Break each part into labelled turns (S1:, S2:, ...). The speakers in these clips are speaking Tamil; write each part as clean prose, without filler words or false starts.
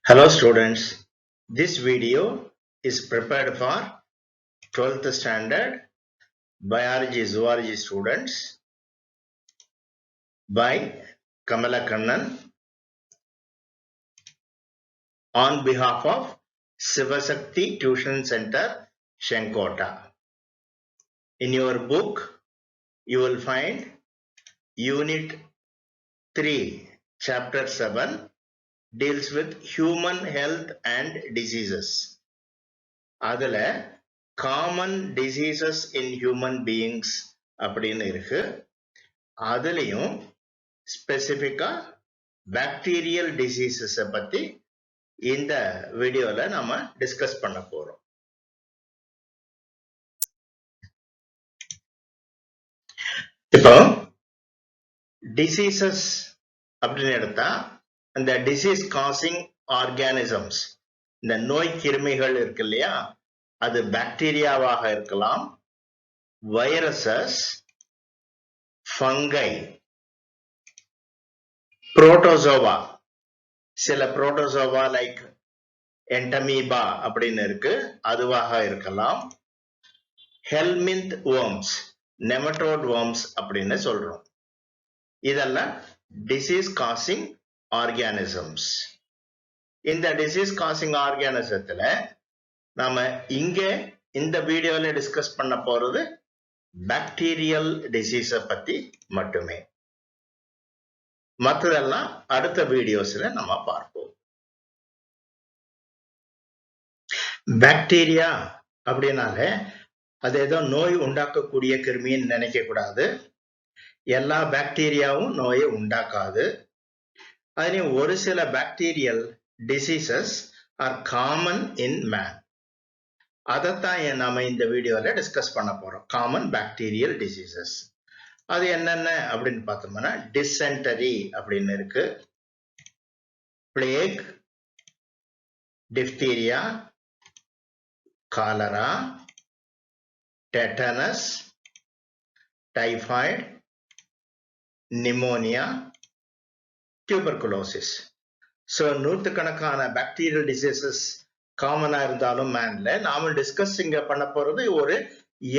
S1: Hello students, this video is prepared for 12th standard biology zoology students by Kamala Kannan on behalf of Sivasakti Tuition Center, Shenkota. In your book, you will find Unit 3, Chapter 7 deals with human health and diseases. அதில் common diseases in human beings அப்படின்னு இருக்கு. அதுலயும் ஸ்பெசிஃபிக்கா பாக்டீரியல் டிசீசஸ் பத்தி இந்த வீடியோல நாம டிஸ்கஸ் பண்ண போறோம். இப்போ டிசீசஸ் அப்படின்னு எடுத்தா அந்த டிசீஸ் காசிங் ஆர்கானிசம்ஸ், இந்த நோய் கிருமிகள் இருக்கு இல்லையா, அது பாக்டீரியாவாக இருக்கலாம், வைரசஸ், ஃபங்கை, புரோட்டோசோவா, சில புரோட்டோசோவா லைக் என்டமீபா அப்படின்னு இருக்கு, அதுவாக இருக்கலாம், ஹெல்மிந்த் worms, நெமட்டோட் worms அப்படின்னு சொல்றோம். இதெல்லாம் டிசீஸ் காசிங் ஆர்கானிசம்ஸ். இந்த டிசீஸ் காசிங் ஆர்கானிசத்துல நாம இங்க இந்த வீடியோல டிஸ்கஸ் பண்ண போறது பாக்டீரியல் டிசீஸ பத்தி மட்டுமே. மற்றதெல்லாம் அடுத்த வீடியோஸ்ல நம்ம பார்ப்போம். பாக்டீரியா அப்படின்னாலே அது ஏதோ நோய் உண்டாக்கக்கூடிய கிருமின்னு நினைக்க கூடாது. எல்லா பாக்டீரியாவும் நோயை உண்டாக்காது. அதுலயும் ஒரு சில bacterial diseases are common in man. அதைத்தான் நாம இந்த வீடியோல டிஸ்கஸ் பண்ண போறோம். காமன் பாக்டீரியல் டிசீசஸ் அது என்னென்ன அப்படின்னு பார்த்தோம்னா, டிசென்டரி அப்படின்னு இருக்கு, plague, diphtheria, cholera, tetanus, typhoid, pneumonia, tuberculosis. So நூற்றுக்கணக்கான பாக்டீரியல் டிசீசஸ் காமனா இருந்தாலும் மேன்ல நாம டிஸ்கஸ் இங்க பண்ண போறது ஒரு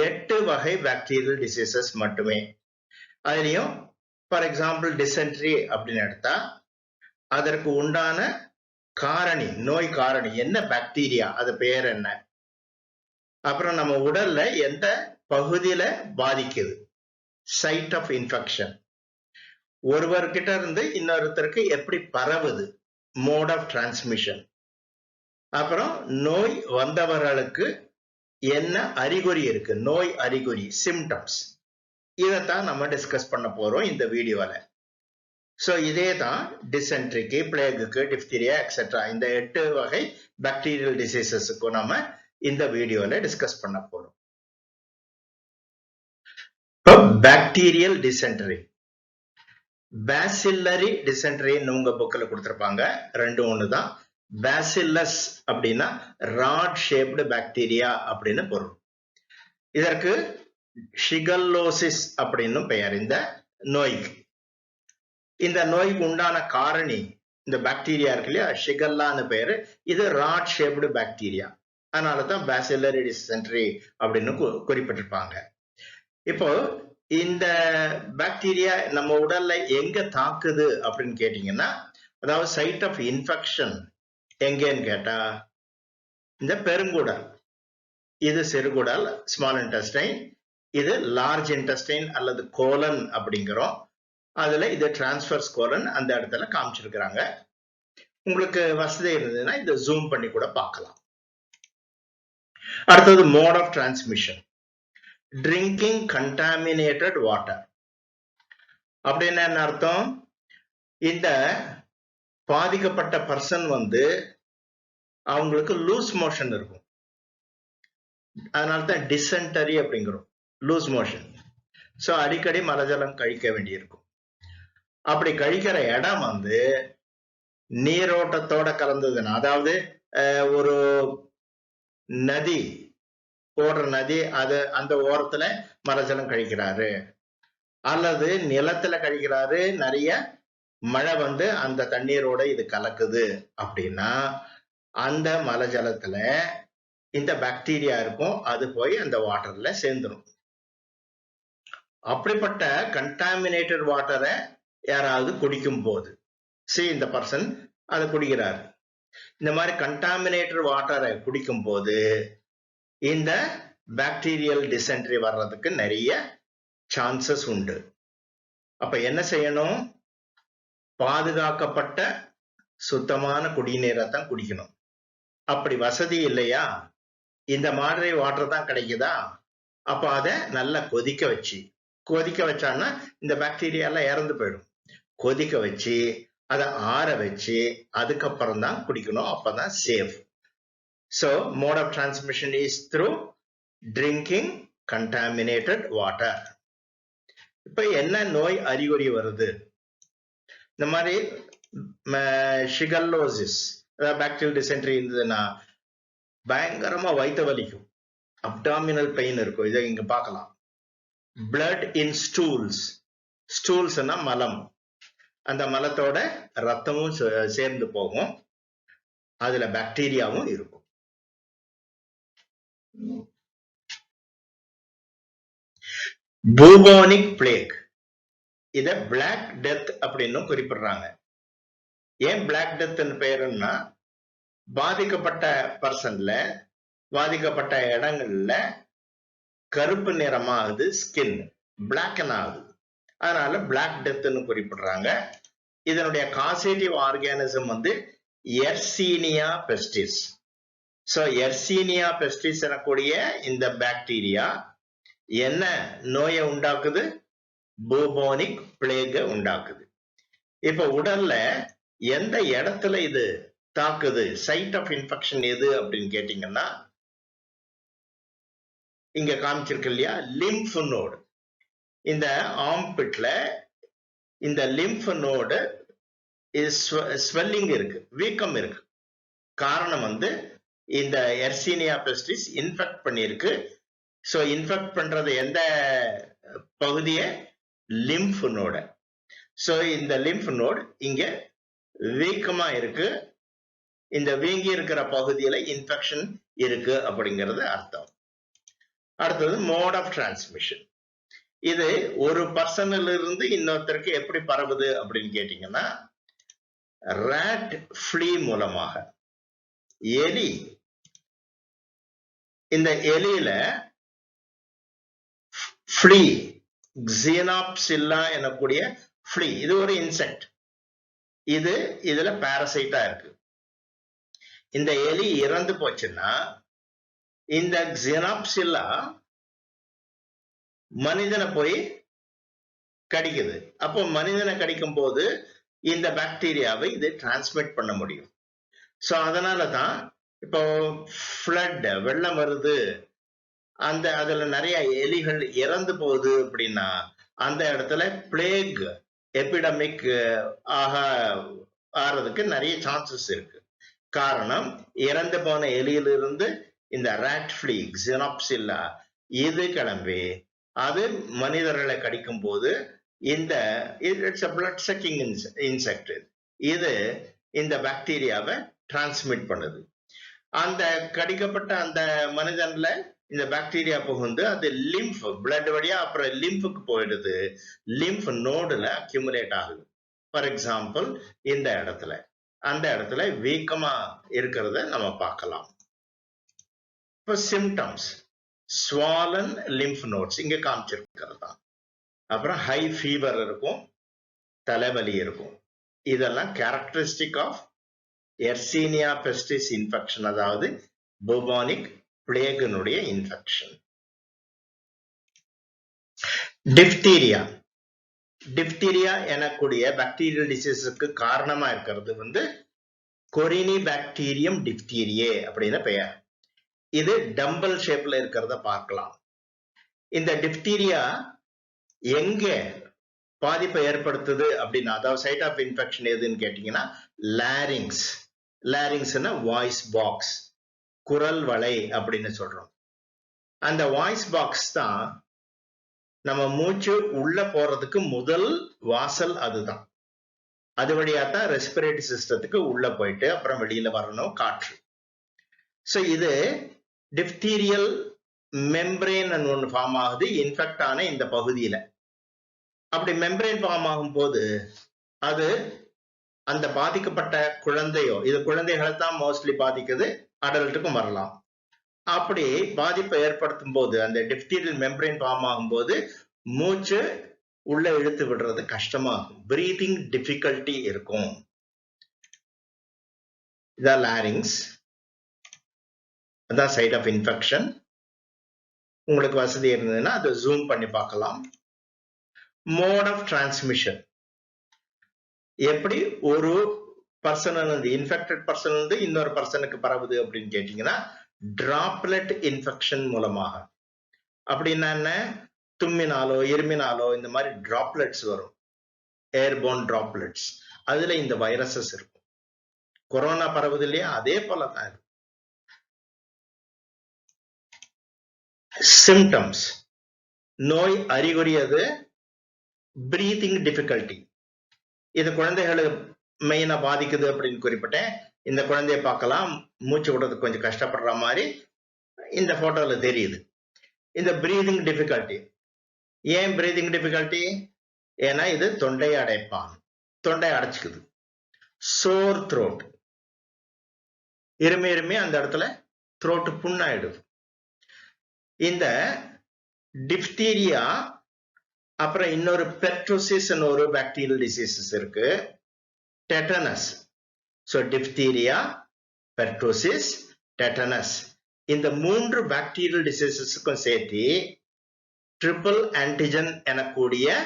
S1: 8 வகை பாக்டீரியல் டிசீசஸ் மட்டுமே. அதுலயும் ஃபார் எக்ஸாம்பிள் டிசென்ட்ரி அப்படின்னு எடுத்தா அதற்கு உண்டான காரணி, நோய் காரணி என்ன, பாக்டீரியா, அது பேர் என்ன, அப்புறம் நம்ம உடல்ல எந்த பகுதியில பாதிக்குது, சைட் ஆஃப் இன்ஃபெக்ஷன், ஒருவர்கிட்ட இருந்து இன்னொருத்தருக்கு எப்படி பரவுது, மோட் ஆஃப் டிரான்ஸ்மிஷன், அப்புறம் நோய் வந்தவர்களுக்கு என்ன அறிகுறி இருக்கு, நோய் அறிகுறி, சிம்டம்ஸ், இதைத்தான் நம்ம டிஸ்கஸ் பண்ண போறோம் இந்த வீடியோல. சோ இதே தான் டிசென்ட்ரிக்கு, பிளேகுக்கு, டிப்தீரியா எக்ஸெட்ரா இந்த 8 வகை பாக்டீரியல் டிசீசஸுக்கும் நம்ம இந்த வீடியோல டிஸ்கஸ் பண்ண போறோம். பாக்டீரியல் டிசென்ட்ரி, பேசில்லரி டிசென்ட்ரின்னு உங்க புக்ல கொடுத்திருப்பாங்க, ரெண்டும் ஒண்ணுதான். பேசில்லஸ் அப்படின்னா ராட் ஷேப்டு பாக்டீரியா அப்படின்னு பொருள். இதற்கு ஷிகல்லோசிஸ் அப்படின்னு பெயர் இந்த நோய்க்கு. இந்த நோய்க்கு உண்டான காரணி இந்த பாக்டீரியா இருக்கு இல்லையா, ஷிகல்லான்னு பேரு, இது ராட் ஷேப்டு பாக்டீரியா, அதனாலதான் பேசில்லரி டிசென்ட்ரி அப்படின்னு குறிப்பிட்டிருப்பாங்க. இப்போ இந்த பாக்டீரியா நம்ம உடல்ல எங்க தாக்குது அப்படின்னு கேட்டீங்கன்னா, அதாவது சைட் ஆஃப் இன்ஃபெக்ஷன் எங்கன்னு கேட்டா இந்த பெருங்குடல், இது சிறுகுடல் ஸ்மால் இன்டெஸ்டைன், இது லார்ஜ் இன்டெஸ்டைன் அல்லது கோலன் அப்படிங்கிறோம். அதுல இது டிரான்ஸ்வர்ஸ் கோலன், அந்த இடத்துல காமிச்சிருக்கிறாங்க. உங்களுக்கு வசதி இருந்ததுன்னா இதை ஜூம் பண்ணி கூட பார்க்கலாம். அடுத்தது mode of transmission, drinking contaminated water அப்படின்னு என்ன அர்த்தம், இந்த பாதிக்கப்பட்ட பர்சன் அவங்களுக்கு லூஸ் மோஷன் இருக்கும், அதனால்தான் டிசென்டரி அப்படிங்கிறோம், லூஸ் மோஷன். சோ அடிக்கடி மலஜலம் கழிக்க வேண்டியிருக்கும். அப்படி கழிக்கிற இடம் நீரோட்டத்தோட கலந்ததுன்னா, அதாவது ஒரு நதி ஓடுற நதி, அது அந்த ஓரத்துல மலஜலம் கழிக்கிறாரு, அல்லது நிலத்துல கழிக்கிறாரு, நிறைய மழை வந்து அந்த தண்ணீரோட இது கலக்குது அப்படின்னா அந்த மலை ஜலத்துல இந்த பாக்டீரியா இருக்கும், அது போய் அந்த வாட்டர்ல சேர்ந்துடும். அப்படிப்பட்ட கண்டாமினேட்டட் வாட்டரை யாராவது குடிக்கும் போது இந்த பர்சன் அதை குடிக்கிறார். இந்த மாதிரி கண்டாமினேட்டட் வாட்டரை குடிக்கும் போது இந்த பாக்டீரியல் டிசென்ட்ரி வர்றதுக்கு நிறைய சான்சஸ் உண்டு. அப்ப என்ன செய்யணும்? பாதுகாக்கப்பட்ட சுத்தமான குடிநீரை தான் குடிக்கணும். அப்படி வசதி இல்லையா, இந்த மாதிரி வாட்டர் தான் கிடைக்குதா, அப்ப அதை நல்லா கொதிக்க வச்சான்னா இந்த பாக்டீரியா எல்லாம் இறந்து போயிடும். கொதிக்க வச்சு அதை ஆற வச்சு அதுக்கப்புறம் தான் குடிக்கணும், அப்பதான் safe. So mode of transmission is through drinking contaminated water. இப்ப என்ன நோய் அறிகுறி வருது? இந்த மாதிரி ஷிகல்லோசிஸ், பாக்டீரியல் டிசென்ட்ரி இருந்ததுன்னா பயங்கரமா வயிற்று வலிக்கும், அப்டாமினல் பெயின் இருக்கும். இதை இங்க பார்க்கலாம். blood in stools, ஸ்டூல்ஸ்னா மலம், அந்த மலத்தோட ரத்தமும் சேர்ந்து போகும், அதுல பாக்டீரியாவும் இருக்கும். பூபோனிக் பிளேக், இத பிளாக் டெத் அப்படின்னு குறிப்பிடுறாங்க. ஏன் பிளாக் டெத் பெயருன்னா பாதிக்கப்பட்ட பர்சன்ல, பாதிக்கப்பட்ட இடங்கள்ல கருப்பு நிறமாகுது, ஸ்கின் பிளாக்கன் ஆகுது, அதனால பிளாக் டெத்னு குறிப்பிடுறாங்க. இதனுடைய காசேட்டிவ் ஆர்கானிசம் வந்து Yersinia pestis. So Yersinia pestis எனக்கூடிய இந்த பாக்டீரியா என்ன நோயை உண்டாக்குது? பூபோனிக் பிளேக் உண்டாக்குது. இப்ப உடல்ல எந்த இடத்துல இது தாக்குது, சைட் ஆஃப் இன்ஃபெக்ஷன் எது அப்படின்னு கேட்டீங்கன்னா, இங்க காமிச்சிருக்கு இல்லையா, லிம்ப் நோடு. இந்த ஆம்பிட்ல இந்த லிம்ப் நோடு ஸ்வெல்லிங் இருக்கு, வீக்கம் இருக்கு. காரணம் வந்து இந்த எர்சீனியா பெஸ்டிஸ் இன்ஃபெக்ட் பண்ணிருக்கு. சோ இன்ஃபெக்ட் பண்றது எந்த பகுதிய? லிம்ப் நோட. சோ இந்த லிம்ப் நோட் இங்க வீக்கமா இருக்கு, இந்த வீங்கி இருக்கிற பகுதியில இன்ஃபெக்ஷன் இருக்கு அப்படிங்கிறது அர்த்தம். அடுத்தது மோட் ஆஃப் டிரான்ஸ்மிஷன். இது ஒரு பர்சன்ல இருந்து இன்னொருத்தருக்கு எப்படி பரவுது அப்படின்னு கேட்டீங்கன்னா, ராட் ஃப்ளீ மூலமாக. எலி, இந்த எலியில ஃப்ளீ, xenopsilla எனக்கூடிய ஃப்ளீ, இது ஒரு இன்செக்ட், இது இதுல பாரசைட்டா இருக்கு. இந்த எலி இறந்து போச்சுன்னா இந்த xenopsilla மனிதனை போய் கடிக்குது. அப்போ மனிதனை கடிக்கும் போது இந்த பாக்டீரியாவை இது டிரான்ஸ்மிட் பண்ண முடியும். சோ அதனாலதான் இப்போ ஃப்ளட், வெள்ளம் வருது, அந்த அதுல நிறைய எலிகள் இறந்து போகுது அப்படின்னா அந்த இடத்துல பிளேக் எபிடமிக் ஆறதுக்கு நிறைய சான்சஸ் இருக்கு. காரணம், இறந்து போன எலியிலிருந்து இந்த ராட் ஃப்ளீ, xenopsilla இது கிளம்பி அது மனிதர்களை கடிக்கும் போது இந்த இட்ஸ் பிளட் சக்கிங் இன்செக்ட், இது இந்த பாக்டீரியாவை டிரான்ஸ்மிட் பண்ணுது. அந்த கடிக்கப்பட்ட அந்த மனிதன்ல இந்த பாக்டீரியா புகுந்து அது லிம்ப், பிளட் வழியா அப்புறம் லிம்புக்கு போயிடுது, லிம்ப் நோடுல அக்யூமுலேட் ஆகுது. ஃபார் எக்ஸாம்பிள் இந்த இடத்துல, அந்த இடத்துல வீக்கமா இருக்கிறத நம்ம பார்க்கலாம். இப்போ சிம்டம்ஸ், ஸ்வாலன் லிம்ப் நோட்ஸ் இங்க காமிச்சிருக்கிறது தான். அப்புறம் ஹை ஃபீவர் இருக்கும், தலைவலி இருக்கும். இதெல்லாம் characteristic of Yersinia pestis infection, அதாவது பூபோனிக் பிளேகினுடைய இன்ஃபெக்ஷன். டிப்தீரியா, டிப்தீரியா எனக்கூடிய பாக்டீரியல் டிசீஸுக்கு காரணமா இருக்கிறது வந்து கொரினி பாக்டீரியம் டிப்தீரியே அப்படின்னு பெயர். இது டம்பல் ஷேப்ல இருக்கிறத பார்க்கலாம். இந்த டிப்தீரியா எங்க பாதிப்பை ஏற்படுத்துது அப்படின்னா, அதாவது சைட் ஆஃப் இன்ஃபெக்ஷன் எதுன்னு கேட்டீங்கன்னா லாரிங்ஸ். லாரிங்ஸ்னா வாய்ஸ் பாக்ஸ், குரல் வளை அப்படின்னு சொல்றோம். அந்த வாய்ஸ் பாக்ஸ் தான் நம்ம மூச்சு உள்ள போறதுக்கு முதல் வாசல், அதுதான். அது வழியா தான் ரெஸ்பிரேட்டரி சிஸ்டத்துக்கு உள்ள போயிட்டு அப்புறம் வெளியில வரணும் காற்று. சோ இது டிப்தீரியல் மெம்பரேன் ஒன்று ஃபார்ம் ஆகுது இன்ஃபெக்ட் ஆன இந்த பகுதியில. அப்படி மெம்பரேன் ஃபார்ம் ஆகும் போது அது அந்த பாதிக்கப்பட்ட குழந்தையோ, இது குழந்தைகளை தான் மோஸ்ட்லி பாதிக்குது, அடல்ட்டுக்கும் வரலாம். அப்படி பாதிப்பை ஏற்படுத்தும் போது அந்த டிப்தீரியல் மெம்பரேன் ஃபார்ம் ஆகும் போது மூச்சு உள்ள இழுத்து விடுறது கஷ்டமாகும், பிரீதிங் டிஃபிகல்ட்டி இருக்கும். இதான் லாரிங்ஸ், அதான் சைட் ஆஃப் இன்ஃபெக்ஷன். உங்களுக்கு வசதி இருந்ததுன்னா அதை ஜூம் பண்ணி பார்க்கலாம். மோட் ஆஃப் டிரான்ஸ்மிஷன், எப்படி ஒரு பர்சன் வந்து இன்ஃபெக்டட் பர்சன் வந்து இன்னொரு பர்சனுக்கு பரவுது அப்படின்னு கேட்டீங்கன்னா டிராப்லெட் இன்ஃபெக்ஷன் மூலமாக. அப்படின்னா என்ன, தும்மினாலோ இருமினாலோ இந்த மாதிரி டிராப்லெட்ஸ் வரும், ஏர்போன் டிராப்லெட்ஸ், அதுல இந்த வைரஸஸ் இருக்கும். கொரோனா பரவுது இல்லையா, அதே போலதான் இருக்கும். சிம்டம்ஸ், நோய் அறிகுறி அது பிரீதிங் டிஃபிகல்ட்டி. இது குழந்தைகளுக்கு மெயினா பாதிக்குது அப்படின்னு குறிப்பிட்டேன். இந்த குழந்தைய பார்க்கலாம், மூச்சு விடுறதுக்கு கொஞ்சம் கஷ்டப்படுற மாதிரி இந்த போட்டோல தெரியுது. இந்த பிரீதிங் டிஃபிகல்ட்டி, ஏன் பிரீதிங் டிஃபிகல்ட்டி? ஏன்னா இது தொண்டை அடைப்பான், தொண்டை அடைச்சுக்குது. சோர் த்ரோட், இருமி இருமி அந்த இடத்துல த்ரோட் புண்ணாயிடுது. இந்த டிப்தீரியா அப்புறம் இன்னொரு பெர்டூசிஸ் ஒரு பாக்டீரியல் டிசீசஸ் இருக்கு, tetanus. So diphtheria, pertussis, tetanus, இந்த 3 பாக்டீரியல் டிசீசஸுக்கும் சேர்த்து ட்ரிபிள் ஆன்டிஜன் எனக்கூடிய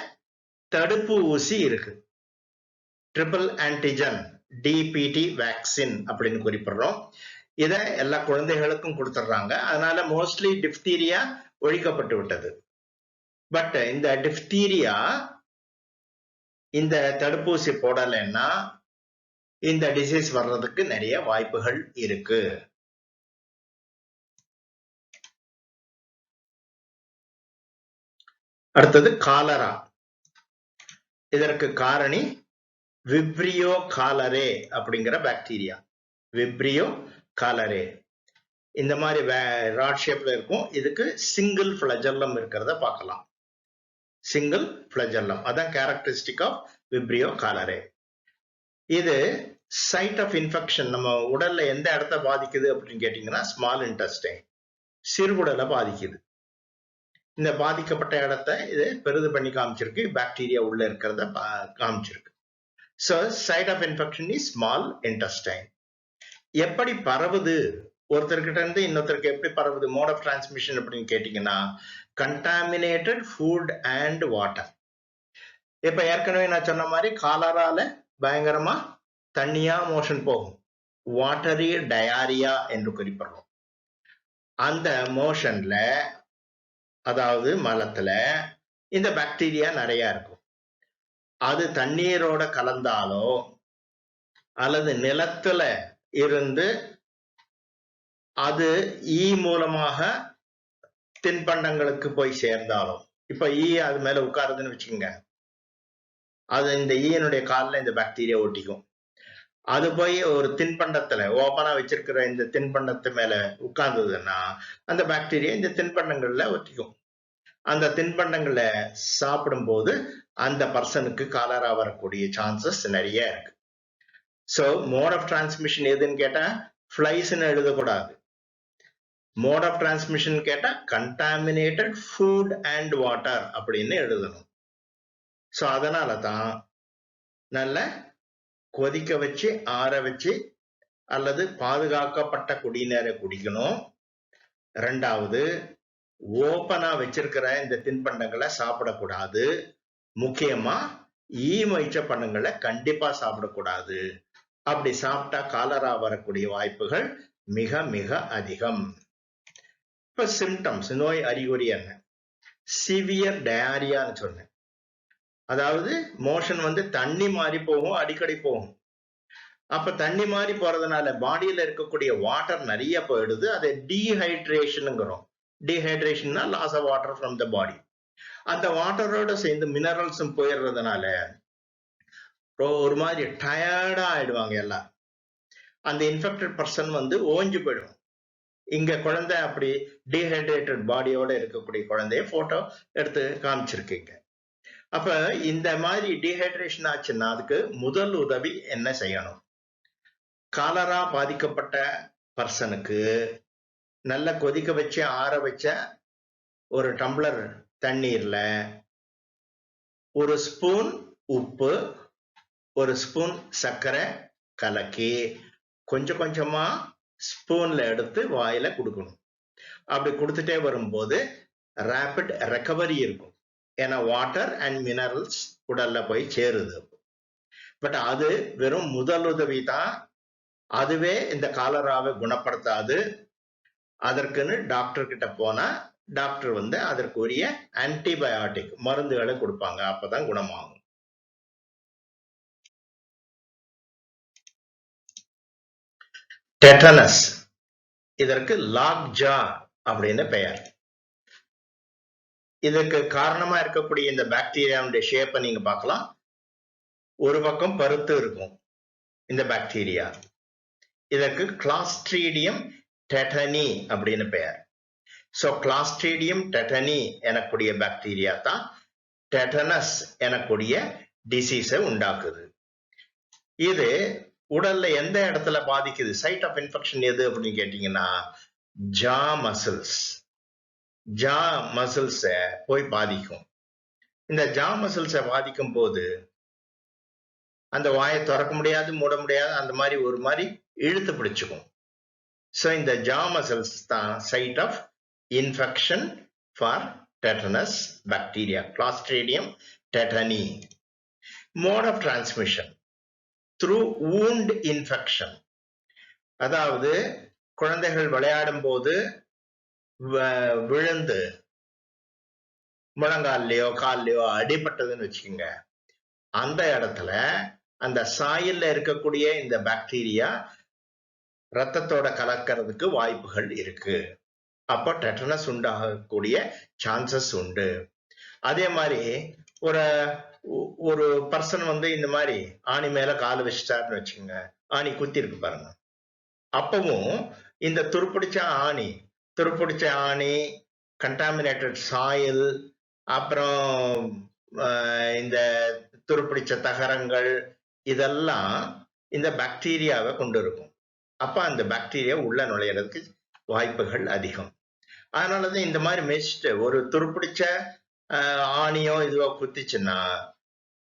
S1: தடுப்பு ஊசி இருக்கு. ட்ரிபிள் ஆன்டிஜன் டிபிடி வேக்சின் அப்படின்னு குறிப்பிடுறோம். இத எல்லா குழந்தைகளுக்கும் கொடுத்துடுறாங்க. அதனால மோஸ்ட்லி டிப்தீரியா ஒழிக்கப்பட்டு விட்டது. பட் இந்த டிப்தீரியா இந்த தடுப்பூசி போடலைன்னா இந்த டிசீஸ் வர்றதுக்கு நிறைய வாய்ப்புகள் இருக்கு. அடுத்தது காலரா. இதற்கு காரணி விப்ரியோ காலரே அப்படிங்கிற பாக்டீரியா. விப்ரியோ காலரே இந்த மாதிரி ராட் ஷேப்ல இருக்கும். இதுக்கு சிங்கிள் ஃபிளஜெல்லம் இருக்கிறத பார்க்கலாம். சிங்கிள் ஃபிளஜெல்லம், அதான் கேரக்டரிஸ்டிக் ஆஃப் விப்ரியோ காலரே. இது சைட் ஆஃப் இன்ஃபெக்ஷன் நம்ம உடல்ல எந்த இடத்த பாதிக்குது அப்படின்னு கேட்டீங்கன்னா ஸ்மால் இன்டெஸ்டைன், சிறுகுடலை பாதிக்குது. இந்த பாதிக்கப்பட்ட இடத்த இது பெரிது பண்ணி காமிச்சிருக்கு, பாக்டீரியா உள்ள இருக்கிறத காமிச்சிருக்கு. So site of infection is small intestine. எப்படி பரவுது, ஒருத்தர்கிட்ட இருந்து இன்னொருத்தருக்கு எப்படி பரவுது, மோட் ஆஃப் டிரான்ஸ்மிஷன் அப்படின்னு கேட்டீங்கன்னா கண்டாமினேட்டட் ஃபுட் அண்ட் வாட்டர். இப்ப ஏற்கனவே நான் சொன்ன மாதிரி காலரால பயங்கரமா தண்ணியா மோஷன் போகும், வாட்டரி டயாரியா என்று குறிப்பிடுறோம். அந்த மோஷன்ல, அதாவது மலத்துல இந்த பாக்டீரியா நிறைய இருக்கும். அது தண்ணீரோட கலந்தாலோ அல்லது நிலத்துல இருந்து அது ஈ மூலமாக தின்பண்டங்களுக்கு போய் சேர்ந்தாலும், இப்ப ஈ அது மேல உட்காருதுன்னு வச்சுக்கோங்க, அது இந்த ஈயனுடைய காலில் இந்த பாக்டீரியா ஒட்டிக்கும். அது போய் ஒரு தின்பண்டத்துல ஓப்பனா வச்சிருக்கிற இந்த தின்பண்டத்து மேல உட்கார்ந்ததுன்னா அந்த பாக்டீரியா இந்த தின்பண்டங்கள்ல ஒட்டிக்கும். அந்த தின்பண்டங்களை சாப்பிடும் போது அந்த பர்சனுக்கு காலரா வரக்கூடிய சான்சஸ் நிறைய இருக்கு. சோ மோட் ஆஃப் டிரான்ஸ்மிஷன் எதுன்னு கேட்டா ஃபிளைஸ்ன்னு எழுதக்கூடாது. மோட் ஆஃப் டிரான்ஸ்மிஷன் கேட்டா கண்டாமினேட்டட் ஃபுட் அண்ட் வாட்டர் அப்படின்னு எழுதணும். சோ அதனால தான் நல்ல கொதிக்க வச்சு ஆற வச்சு அல்லது பாதுகாக்கப்பட்ட குடிநீரை குடிக்கணும். ரெண்டாவது, ஓப்பனா வச்சிருக்கிற இந்த தின்பண்டங்களை சாப்பிடக்கூடாது. முக்கியமா ஈ மொய்ச்ச பண்டங்களை கண்டிப்பா சாப்பிடக்கூடாது. அப்படி சாப்பிட்டா காலரா வரக்கூடிய வாய்ப்புகள் மிக மிக அதிகம். இப்ப சிம்டம்ஸ், நோய் அறிகுறி என்ன? சிவியர் டயாரியான்னு சொன்னேன். அதாவது மோஷன் வந்து தண்ணி மாறி போகும், அடிக்கடி போகும். அப்ப தண்ணி மாறி போறதுனால பாடியில இருக்கக்கூடிய வாட்டர் நிறைய போயிடுது. அதை டீஹைட்ரேஷனுங்கிறோம். டீஹைட்ரேஷன்னா loss of water from the body. அந்த வாட்டரோட சேர்ந்து மினரல்ஸும் போயிடுறதுனால ஒரு மாதிரி டயர்டா ஆயிடுவாங்க எல்லாம். அந்த இன்ஃபெக்டட் பர்சன் வந்து ஓஞ்சு போயிடும். இங்க குழந்தை அப்படி டீஹைட்ரேட்டட் பாடியோட இருக்கக்கூடிய குழந்தைய போட்டோ எடுத்து காமிச்சிருக்கீங்க. அப்ப இந்த மாதிரி டீஹைட்ரேஷன் ஆச்சுன்னா அதுக்கு முதல் உதவி என்ன செய்யணும்? காலரா பாதிக்கப்பட்ட பர்சனுக்கு நல்லா கொதிக்க வச்சு ஆற வச்ச ஒரு டம்ளர் தண்ணீர்ல ஒரு ஸ்பூன் உப்பு, ஒரு ஸ்பூன் சர்க்கரை கலக்கி கொஞ்சம் கொஞ்சமா ஸ்பூன்ல எடுத்து வாயில கொடுக்கணும். அப்படி கொடுத்துட்டே வரும்போது ரேபிட் ரெக்கவரி இருக்கும். ஏன்னா வாட்டர் அண்ட் மினரல்ஸ் உடல்ல போய் சேருது. பட் அது வெறும் முதலுதவி தான். அதுவே இந்த காலராவை குணப்படுத்தாது. அதற்குன்னு டாக்டர் கிட்ட போனா டாக்டர் வந்து அதற்குரிய ஆன்டிபயோட்டிக் மருந்துகளை கொடுப்பாங்க. அப்பதான் குணமாகும். டெட்டனஸ், இதற்கு லாக் ஜா அப்படின்னு பெயர். இதுக்கு காரணமா இருக்கக்கூடிய இந்த பாக்டீரியாவுடைய ஷேப்பை நீங்க பார்க்கலாம். ஒரு பக்கம் பருத்து இருக்கும் இந்த பாக்டீரியா. இதற்கு கிளாஸ்ட்ரீடியம் டெட்டனி அப்படின்னு பெயர். சோ கிளாஸ்ட்ரீடியம் டெட்டனி எனக்கூடிய பாக்டீரியா தான் டெட்டனஸ் எனக்கூடிய டிசீஸை உண்டாக்குது. இது உடல்ல எந்த இடத்துல பாதிக்குது? சைட் ஆஃப் இன்ஃபெக்ஷன் எது அப்படின்னு கேட்டீங்கன்னா ஜா மசில்ஸ். ஜா மசில்ஸ போய் பாதிக்கும். இந்த ஜா மசில்ஸ பாதிக்கும் போது அந்த வாயை திறக்க முடியாது, மூட முடியாது, அந்த மாதிரி ஒரு மாதிரி இழுத்து பிடிச்சுக்கும். ஸோ இந்த ஜா மசில்ஸ் தான் site of infection for tetanus bacteria, Clostridium tetani. Mode of transmission through wound infection. அதாவது குழந்தைகள் விளையாடும் போது விழுந்து முழங்கால்லையோ கால்லையோ அடிபட்டதுன்னு வச்சுக்கோங்க. அந்த இடத்துல அந்த சாயல்ல இருக்கக்கூடிய இந்த பாக்டீரியா ரத்தத்தோட கலக்கிறதுக்கு வாய்ப்புகள் இருக்கு. அப்போ டெட்டனஸ் உண்டாகக்கூடிய சான்சஸ் உண்டு. அதே மாதிரி ஒரு பர்சன் வந்து இந்த மாதிரி ஆணி மேல கால் வச்சுட்டாருன்னு வச்சுக்கோங்க. ஆணி குத்தி இருக்கு பாருங்க. அப்பவும் இந்த துருப்பிடிச்ச ஆணி, கண்டாமினேட்டட் சாயில், அப்புறம் இந்த துருப்பிடிச்ச தகரங்கள், இதெல்லாம் இந்த பாக்டீரியாவை கொண்டு இருக்கும். அப்ப அந்த பாக்டீரியா உள்ள நுழையிறதுக்கு வாய்ப்புகள் அதிகம். அதனாலதான் இந்த மாதிரி மெஸ்ட் ஒரு துருப்பிடிச்ச ஆணியோ இதுவோ குத்திச்சுன்னா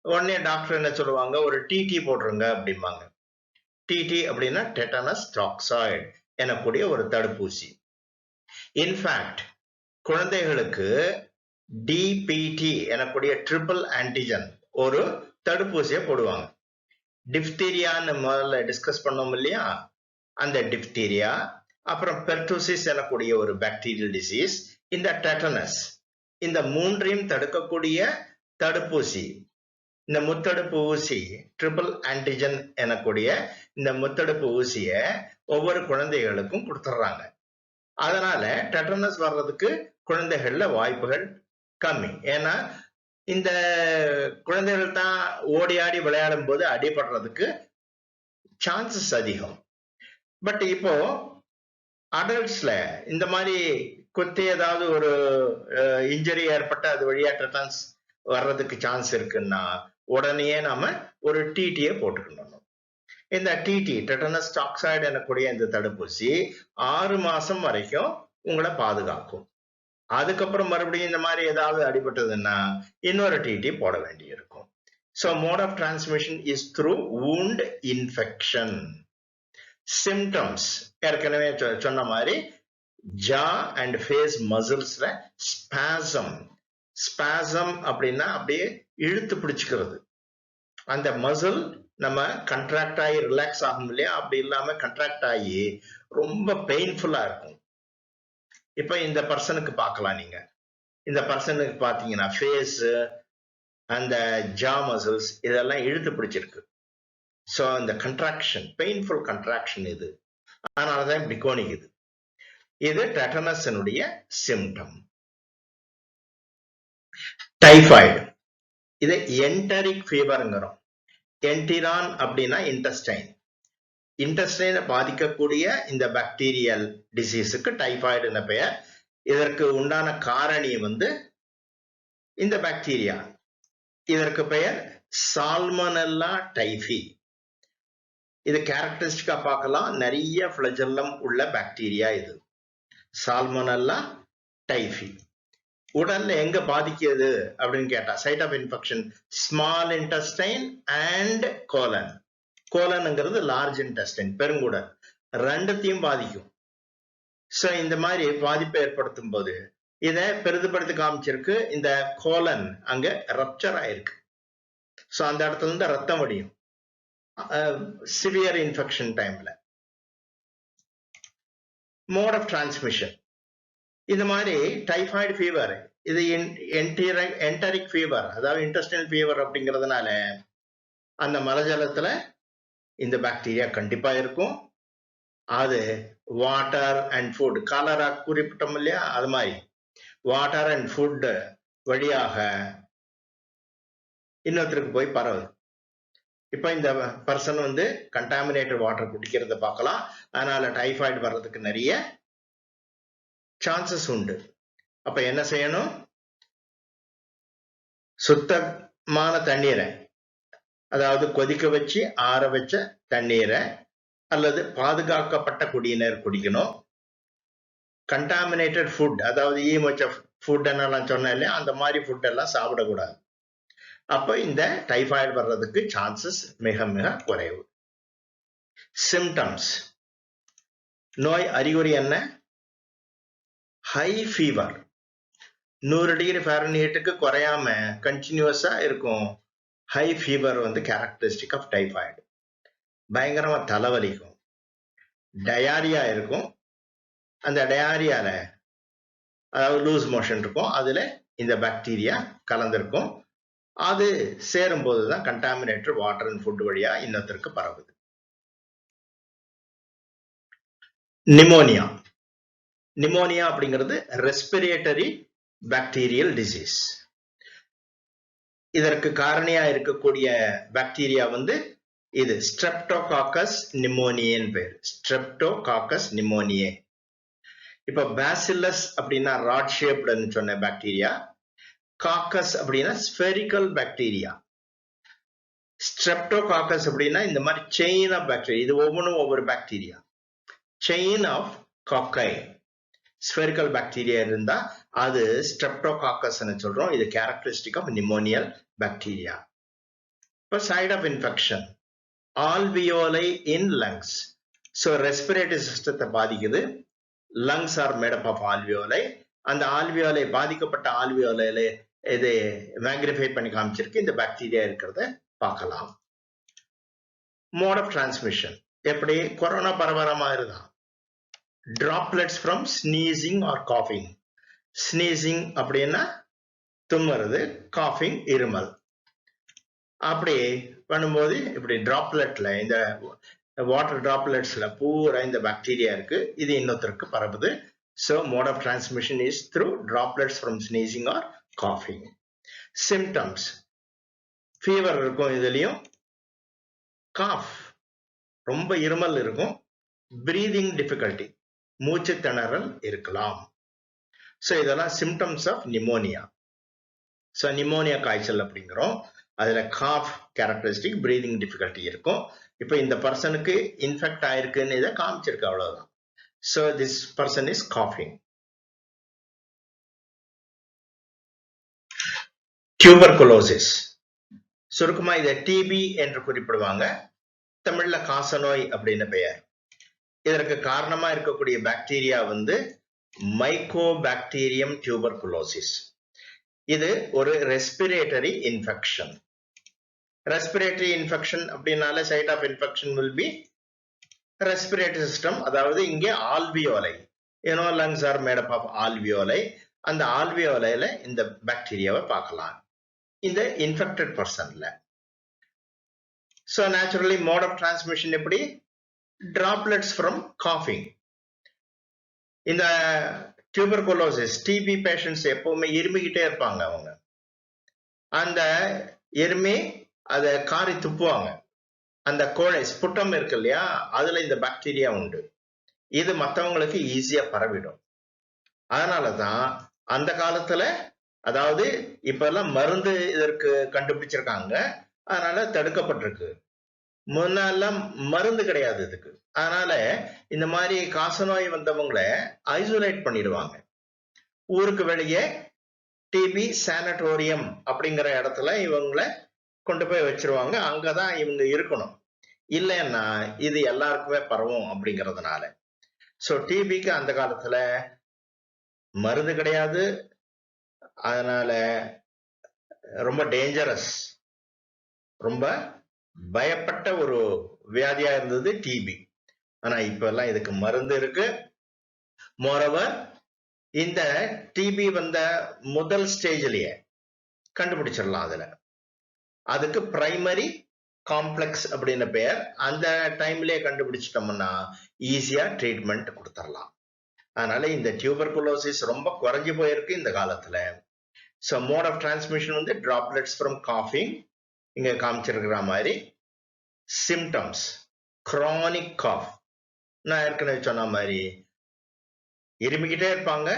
S1: உடனே டாக்டர் என்ன சொல்லுவாங்க, ஒரு டிடி போட்டுருங்க அப்படிம்பாங்க. டிடி அப்படின்னா டெட்டனஸ் டாக்ஸாய்டு எனக்கூடிய ஒரு தடுப்பூசி. இன்ஃபேக்ட் குழந்தைகளுக்கு டிபிடி எனக்கூடிய ட்ரிபிள் ஆன்டிஜன் ஒரு தடுப்பூசியை போடுவாங்க. டிப்தீரியான்னு முதல்ல டிஸ்கஸ் பண்ணோம் இல்லையா, அந்த டிப்தீரியா, அப்புறம் பெர்டூசிஸ் எனக்கூடிய ஒரு பாக்டீரியல் டிசீஸ், இந்த டெட்டனஸ், இந்த மூன்றையும் தடுக்கக்கூடிய தடுப்பூசி, இந்த முத்தடுப்பு ஊசி ட்ரிபிள் ஆன்டிஜன் எனக்கூடிய இந்த முத்தடுப்பு ஊசிய ஒவ்வொரு குழந்தைகளுக்கும் கொடுத்துட்றாங்க. அதனால டெட்டனஸ் வர்றதுக்கு குழந்தைகள்ல வாய்ப்புகள் கம்மி. ஏன்னா இந்த குழந்தைகள் தான் ஓடி ஆடி விளையாடும் போது அடிபடுறதுக்கு சான்சஸ் அதிகம். பட் இப்போ அடல்ட்ஸ்ல இந்த மாதிரி குத்தி ஏதாவது ஒரு இன்ஜரி ஏற்பட்டு அது வழியா டெட்டனஸ் வர்றதுக்கு சான்ஸ் இருக்குன்னா உடனே நாம ஒரு டிடியை போட்டுக்கணும். இந்த டிடி டெட்டனஸ் டாக்ஸாய்டு எனக்கூடிய இந்த தடுப்பூசி 6 மாசம் வரைக்கும் உங்களை பாதுகாக்கும். அதுக்கப்புறம் மறுபடியும் இந்த மாதிரி ஏதாவது அடிபட்டதுன்னா இன்னொரு டிடி போட வேண்டி இருக்கும். So mode of transmission is through wound infection. Symptoms ஏற்கனவே சொன்ன மாதிரி ஜா அண்ட் ஃபேஸ் மசில்ஸ்ல ஸ்பாசம் அப்படின்னா அப்படியே இழுத்து பிடிச்சுக்கிறது. அந்த மசில் நம்ம கண்ட்ராக்ட் ஆகி ரிலாக்ஸ் ஆகும் இல்லையா, அப்படி இல்லாம கண்ட்ராக்ட் ஆகி ரொம்ப பெயின்ஃபுல்லா இருக்கும். இப்ப இந்த பர்சனுக்கு பார்க்கலாம். நீங்க இந்த பர்சனுக்கு பாத்தீங்கன்னா ஃபேஸ், அந்த ஜா மசில்ஸ் இதெல்லாம் இழுத்து பிடிச்சிருக்கு. ஸோ இந்த கண்ட்ராக்ஷன், பெயின்ஃபுல் கண்ட்ராக்ஷன் இது. அதனாலதான் இப்படி கோணிக்குது. இது டெட்டனஸினுடைய சிம்டம். டைஃபாய்டு, இது என்டரிக் ஃபீவர்ங்கிறோம். என்டிரான் அப்படின்னா இன்டெஸ்டைன். இன்டெஸ்டைனை பாதிக்கக்கூடிய இந்த பாக்டீரியல் டிசீஸுக்கு டைபாய்டுன்னு பெயர். இதற்கு உண்டான காரணி இந்த பாக்டீரியா. இதற்கு பெயர் சால்மோனெல்லா டைஃபி. இது கேரக்டரிஸ்டிக்கா பார்க்கலாம், நிறைய ஃபிளஜெல்லம் உள்ள பாக்டீரியா இது சால்மோனெல்லா டைஃபி. உடல்ல எங்க பாதிக்குது அப்படின்னு கேட்டா site of infection small intestine and colon. கோலன்ங்கிறது லார்ஜ் இன்டெஸ்டைன், பெருங்குடல், ரெண்டுத்தையும் பாதிக்கும். சோ இந்த மாதிரி பாதிப்பை ஏற்படுத்தும் போது இதை பெரிதுபடுத்தி காமிச்சிருக்கு. இந்த கோலன் அங்க ரப்சர் ஆயிருக்கு. சோ அந்த இடத்துல இருந்து ரத்தம் வடியும் சிவியர் இன்ஃபெக்ஷன் டைம்ல. மோட் ஆஃப் டிரான்ஸ்மிஷன் இந்த மாதிரி டைபாய்டு ஃபீவர், இது என்டரிக் ஃபீவர், அதாவது இன்டெஸ்டைனல் ஃபீவர் அப்படிங்கிறதுனால அந்த மலஜலத்துல இந்த பாக்டீரியா கண்டிப்பா இருக்கும். அது வாட்டர் அண்ட் ஃபுட், காலரா குறிப்பிட்டோம் இல்லையா, அது மாதிரி வாட்டர் அண்ட் ஃபுட் வழியாக இன்னொருத்தருக்கு போய் பரவுது. இப்ப இந்த பர்சன் கண்டாமினேட்டட் வாட்டர் குடிக்கிறத பார்க்கலாம். அதனால டைபாய்டு வர்றதுக்கு நிறைய சான்சஸ் உண்டு. அப்ப என்ன செய்யணும்? சுத்தமான தண்ணீரை, அதாவது கொதிக்க வச்சு ஆற வச்ச தண்ணீரை அல்லது பாதுகாக்கப்பட்ட குடிநீர் குடிக்கணும். கண்டாமினேட்டட் ஃபுட், அதாவது ஈமச்ச ஃபுட் என்னெல்லாம் சொன்னேன் இல்லையா, அந்த மாதிரி ஃபுட் எல்லாம் சாப்பிடக்கூடாது. அப்ப இந்த டைபாய்டு வர்றதுக்கு சான்சஸ் மிக மிக குறைவு. சிம்டம்ஸ், நோய் அறிகுறி என்ன? ஹை ஃபீவர், 100 டிகிரி ஃபாரன்ஹீட்டுக்கு குறையாம கண்டினியூஸா இருக்கும். High fever characteristic of typhoid. பயங்கரமா தலைவலிக்கும், டயாரியா இருக்கும். அந்த டயாரியால அதாவது லூஸ் மோஷன் இருக்கும், அதுல இந்த பாக்டீரியா கலந்திருக்கும். அது சேரும் போதுதான் கண்டாமினேட்டட் வாட்டர் அண்ட் ஃபுட் வழியா இன்னொருத்தருக்கு பரவுது. நிமோனியா. நிமோனியா அப்படிங்கிறது ரெஸ்பிரேட்டரி பாக்டீரியல் டிசீஸ். இதற்கு காரணியா இருக்கக்கூடிய பாக்டீரியா இது ஸ்ட்ரெப்டோகாக்கஸ் நிமோனியன் பேர். Streptococcus pneumoniae. இப்ப பேசிலஸ் அப்படின்னா ராட் ஷேப்டுன்னு சொன்ன பாக்டீரியா, காக்கஸ் அப்படின்னா ஸ்பெரிக்கல் பாக்டீரியா, ஸ்ட்ரெப்டோகாக்கஸ் அப்படின்னா இந்த மாதிரி செயின் ஆஃப் பாக்டீரியா. இது ஒவ்வொன்றும் ஒவ்வொரு bacteria, chain of cocci. Spherical bacteria இருந்தா அது ஸ்ட்ரெப்டோகாக்கஸ் சொல்றோம். இது கேரக்டரிஸ்டிக் ஆஃப் நிமோனியல் பாக்டீரியா. இப்ப site of infection alveoli in lungs. So respiratory சிஸ்டத்தை பாதிக்குது. Lungs are made up of alveoli. அந்த ஆல்வியோலை, பாதிக்கப்பட்ட ஆல்வியோலையில இது மேக்னிஃபை பண்ணி காமிச்சிருக்கு. இந்த பாக்டீரியா இருக்கிறத பார்க்கலாம். மோட் ஆஃப் டிரான்ஸ்மிஷன் எப்படி? கொரோனா பரவற மாதிரி தான். droplets from sneezing or coughing. sneezing அப்படின்னா தும்முறது, coughing இருமல். அப்படி பண்ணும்போது இப்படி டிராப்லெட்ல, இந்த வாட்டர் டிராப்லெட்ஸ்ல பூரா இந்த பாக்டீரியா இருக்கு. இது இன்னொருத்தருக்கு பரவுது. So mode of transmission is through droplets from sneezing or coughing. Symptoms, fever இருக்கும், இதுலயும் cough, ரொம்ப இருமல் இருக்கும், breathing difficulty, மூச்சு திணறல் இருக்கலாம். So இதெல்லாம் symptoms of pneumonia. So pneumonia காய்ச்சல் அப்படிங்கிறோம். அதுல cough characteristic, breathing difficulty இருக்கும். இப்ப இந்த பர்சனுக்கு இன்ஃபெக்ட் ஆயிருக்குன்னு இதை காமிச்சிருக்கு, அவ்வளவுதான். So this person is coughing. Tuberculosis, சுருக்கமா இதை டிபி என்று குறிப்பிடுவாங்க. தமிழ்ல காசநோய் அப்படின்னு பெயர். இதற்கு காரணமா இருக்கக்கூடிய பாக்டீரியா மைக்கோபாக்டீரியம் டியூபர்குலோசிஸ். இது ஒரு ரெஸ்பிரேட்டரி இன்ஃபெக்ஷன். ரெஸ்பிரேட்டரி இன்ஃபெக்ஷன் அப்படின்னால site of infection will be respiratory system. அதாவது இங்கே alveoli, lungs are made up of alveoli. அந்த ஆல்வியோலையில இந்த பாக்டீரியாவை பார்க்கலாம் இந்த இன்ஃபெக்டட் பர்சன்ல. So naturally mode of transmission எப்படி? droplets from coughing. இந்த டியூபர்குலோசிஸ் டிபி பேஷண்ட்ஸ் எப்பவுமே இருமிக்கிட்டே இருப்பாங்க. அவங்க அந்த இருமி அதை காரி துப்புவாங்க. அந்த கோழை ஸ்புட்டம் இருக்கு இல்லையா, அதுல இந்த பாக்டீரியா உண்டு. இது மற்றவங்களுக்கு ஈஸியா பரவிடும். அதனாலதான் அந்த காலத்துல, அதாவது இப்ப எல்லாம் மருந்து இதற்கு கண்டுபிடிச்சிருக்காங்க, அதனால தடுக்கப்பட்டிருக்கு. முன்னெல்லாம் மருந்து கிடையாது இதுக்கு. அதனால இந்த மாதிரி காசநோய் வந்தவங்களை ஐசோலேட் பண்ணிடுவாங்க. ஊருக்கு வெளியே டிபி சானட்டோரியம் அப்படிங்கிற இடத்துல இவங்களை கொண்டு போய் வச்சிருவாங்க. அங்கதான் இவங்க இருக்கணும். இல்லைன்னா இது எல்லாருக்குமே பரவும் அப்படிங்கிறதுனால. சோ டிபிக்கு அந்த காலத்துல மருந்து கிடையாது. அதனால ரொம்ப டேஞ்சரஸ், ரொம்ப பயப்பட்ட ஒரு வியாதியா இருந்தது டிபி. ஆனா இப்ப எல்லாம் இதுக்கு மருந்து இருக்கு. மோரோவர் இந்த டிபி வந்த முதல் ஸ்டேஜ்லயே கண்டுபிடிச்சிடலாம். அதுக்கு பிரைமரி காம்ப்ளெக்ஸ் அப்படின்னு பெயர். அந்த டைம்லயே கண்டுபிடிச்சிட்டோம்னா ஈஸியா ட்ரீட்மெண்ட் கொடுத்துடலாம். அதனால இந்த டியூபர்குலோசிஸ் ரொம்ப குறைஞ்சு போயிருக்கு இந்த காலத்துல. ஸோ மோட் ஆஃப் டிரான்ஸ்மிஷன் வந்து டிராப்லெட்ஸ் ஃப்ரம் காஃபிங், இங்க காமிச்சிருக்கிற மாதிரி. சிம்டம்ஸ் chronic cough, நான் ஏற்கனவே சொன்ன மாதிரி இருமிக்கிட்டே இருப்பாங்க.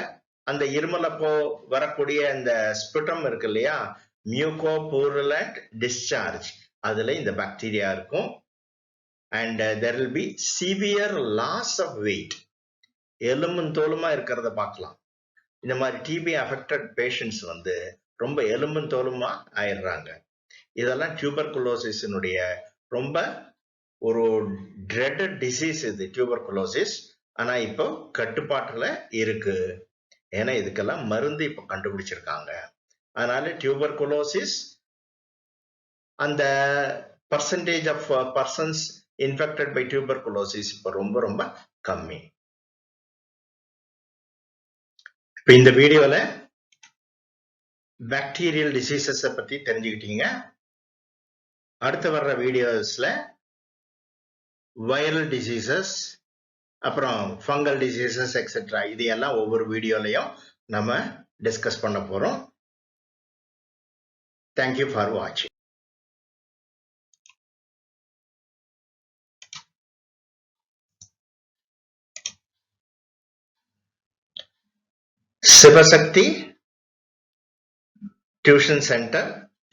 S1: அந்த இருமல் அப்போ வரக்கூடிய இந்த ஸ்பிட்டம் இருக்கு இல்லையா, மியூகோபூரலண்ட் டிஸ்சார்ஜ், அதுல இந்த பாக்டீரியா இருக்கும். And there will be severe loss of weight, எலும்பும் தோலுமா இருக்கிறத பார்க்கலாம். இந்த மாதிரி டிபி அஃபெக்டட் பேஷண்ட்ஸ் வந்து ரொம்ப எலும்பும் தோலுமா ஆயிடுறாங்க. இதெல்லாம் டியூபர்குலோசிஸினுடைய ரொம்ப ஒரு ட்ரெட்டட் டிசீஸ் இது டியூபர்குலோசிஸ். ஆனா இப்போ கட்டுப்பாட்டுல இருக்கு. ஏன்னா இதுக்கெல்லாம் மருந்து இப்ப கண்டுபிடிச்சிருக்காங்க. அதனால டியூபர்குலோசிஸ் அந்த percentage of persons infected by tuberculosis இப்ப ரொம்ப ரொம்ப கம்மி. இப்ப இந்த வீடியோல பாக்டீரியல் டிசீசஸ் பத்தி தெரிஞ்சுக்கிட்டீங்க. அடுத்து வர்ற வீடியோஸ்ல வைரல் டிசீசஸ், அப்புறம் ஃபங்கல் டிசீசஸ் எக்ஸெட்ரா, இது எல்லாம் ஒவ்வொரு வீடியோலையும் நம்ம டிஸ்கஸ் பண்ண போறோம். தேங்க்யூ ஃபார் வாட்சிங். Sivasakthi Tuition Center,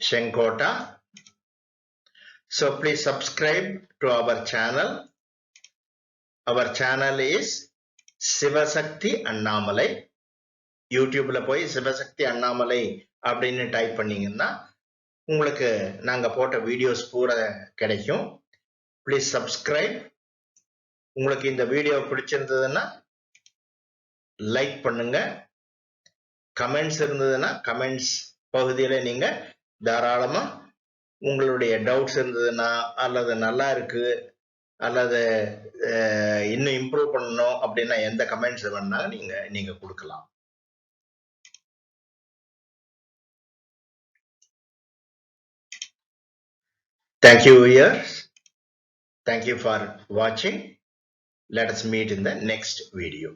S1: Shenkota. So please subscribe to our channel. Our channel is Sivasakthi Annamalai. யூடியூப்ல போய் சிவசக்தி அண்ணாமலை அப்படின்னு டைப் பண்ணீங்கன்னா உங்களுக்கு நாங்க போட்ட வீடியோஸ் பூரா கிடைக்கும். Please subscribe. உங்களுக்கு இந்த வீடியோ பிடிச்சிருந்ததுன்னா லைக் பண்ணுங்க. கமெண்ட்ஸ் இருந்ததுன்னா கமெண்ட்ஸ் பகுதியில நீங்க தாராளமா உங்களுடைய டவுட்ஸ் இருந்ததுன்னா, அல்லது நல்லா இருக்கு, அல்லது இன்னும் இம்ப்ரூவ் பண்ணணும் அப்படின்னா எந்த கமெண்ட்ஸ் வேணா நீங்க கொடுக்கலாம். Thank you, viewers. Thank you for watching. Let us meet in the next video.